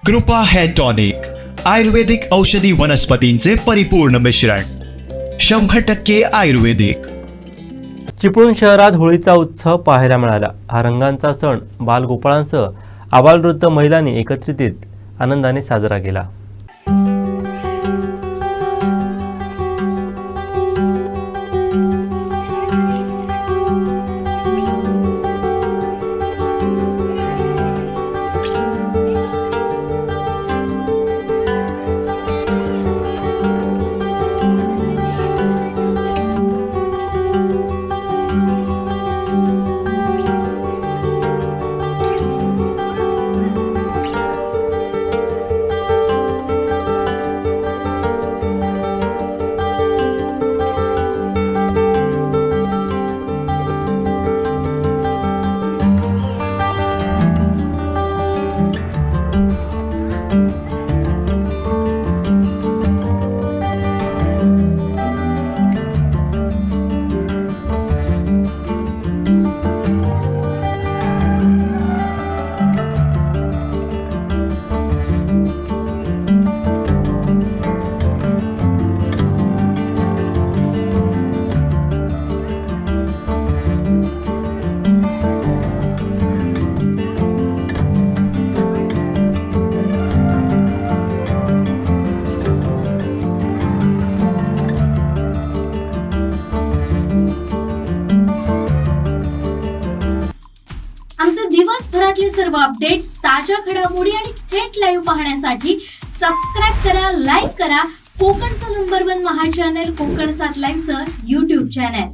कृपा hair tonic, आयुर्वेदिक औषधी वनस्पतींचे परिपूर्ण मिश्रण, 100% आयुर्वेदिक. चिपळूण शहरात होळीचा उत्सव पाहायला मिळाला. हा रंगांचा सण बालगोपाळांसह आबालवृद्ध महिलांनी एकत्रित आनंदाने साजरा केला. आमचे दिवसभरातले सर्व अपडेट्स, ताज्या घडामोडी आणि थेट लाईव्ह पाहण्यासाठी सबस्क्राईब करा, लाईक करा कोकणचं नंबर 1 महा चॅनल कोकण 7 लाईव्हचं YouTube चॅनल.